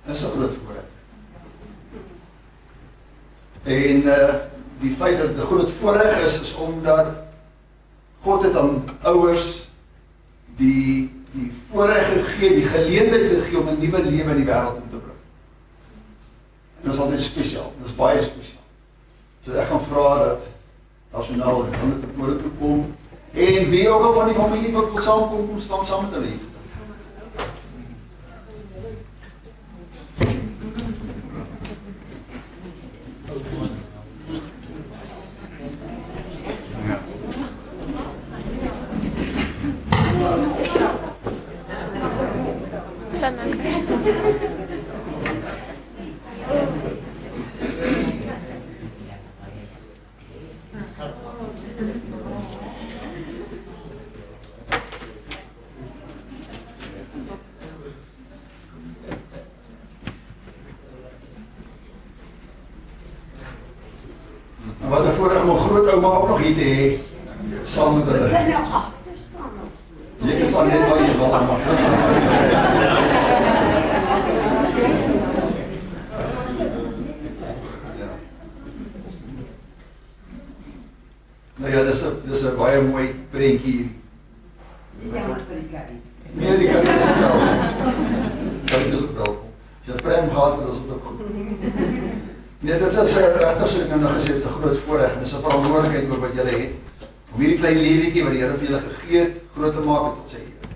Dis 'n groot voorreg. En die feit dat dit 'n groot voorreg is omdat God het aan ouers die voorreg gegee, die geleentheid gegee om 'n nuwe lewe in die wêreld in te bring. En dit is altyd spesiaal, dit is baie spesiaal. So ek gaan vra dat as jy nou aan die voor toe kom, en wie ook al van die familie wat wil saamkom, kom staan saam met hulle. Wat 'n voorreg om 'n grootouma ook nog hier te hê, saam met hulle. Sy nou agter staan nog. Jy staan net waar jy wil. Nou ja, dis 'n baie mooi prentjie. Ja, maar vir die karrie. Nee, die karrie is ook welkom. Karrie is ook welkom. As jy 'n prem gehad het, is dit ook goed. Nee, dit is regtig so ek nou gesê, dit is 'n groot voorreg en dit is 'n verantwoordelikheid oor wat julle het. Om hierdie klein lewetjie wat die Here vir julle gegee het, groot te maak tot sy eer.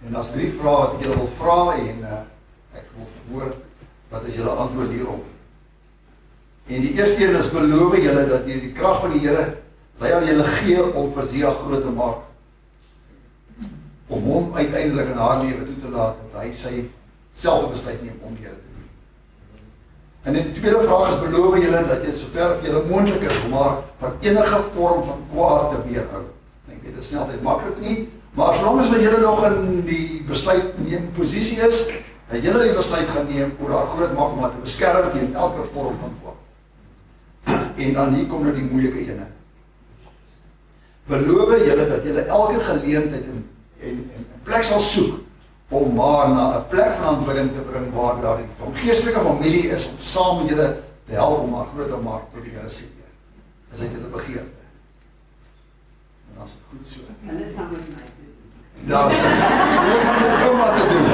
En daar's 3 vrae wat ek julle wil vra en ek wil hoor wat is julle antwoord hierop. En die eerste een is, beloof julle dat deur die krag van die Here hy aan julle gee om vir Zia groot te maak. Om hom uiteindelik in haar lewe toe te laat dat hy sy selfe besluit neem om die Here te dien. En die tweede vraag is, beloof julle dat jy sover vir julle moontlik is om haar van enige vorm van kwaad te weerhou. Ek weet dit is nie altyd maklik nie, maar as long as wat julle nog in die besluit neem posisie is, dat julle die besluit gaan neem oor haar groot maak om haar te beskerm teen elke vorm van kwaad. En dan hier kom nou die moeilike ene. Beloof julle dat julle elke geleentheid en plek sal soek om haar na 'n plek van aanbidding te bring waar daar die geestelike familie is om saam met julle te help om haar groot te maak tot die Here se eer. Is dit julle begeerte? En dan is dit goed so. En dit saam met my doen. Daar is dit. Kom maar te doen.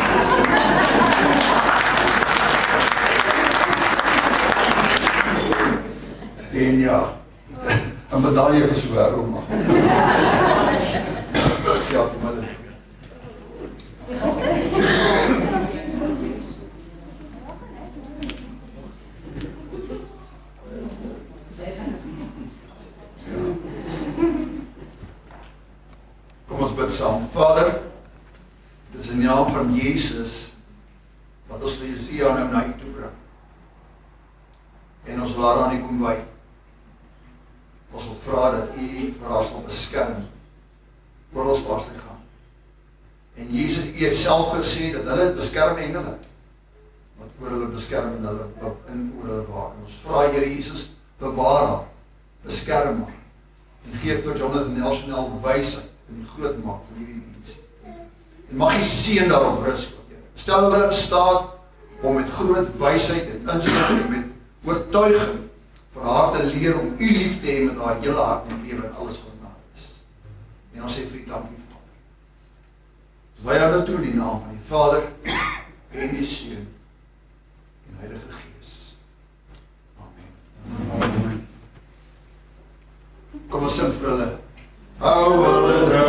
En ja, 'n medalje vir so 'n ouma. Ja, vir my. Kom ons bid saam. Vader, dis in naam van Jesus wat ons vir Zia nou na U toe bring. En ons wil haar aan U kom wy. Ons wil vra dat U vir haar sal beskerm oral waar sy gaan. En Jesus, U het self gesê dat hulle beskerm engele wat oor hulle beskerm en hulle oor hulle waak. En ons vra Here Jesus, bewaar haar, beskerm haar en gee vir Jonathan Nelson wysheid en groot maak vir hierdie mense. En mag U seën daarop rus, Here. Stel hulle in staat om met groot wysheid en insig en met oortuiging vir haar te leer om U lief te hê met haar hele hart en lewe en alles wat na is. En ons sê vir U dankie, Vader. Wy jou nou toe in die naam van die Vader en die Seun en Heilige Gees. Amen. Kom ons sing vir hulle. Hou hulle trouw.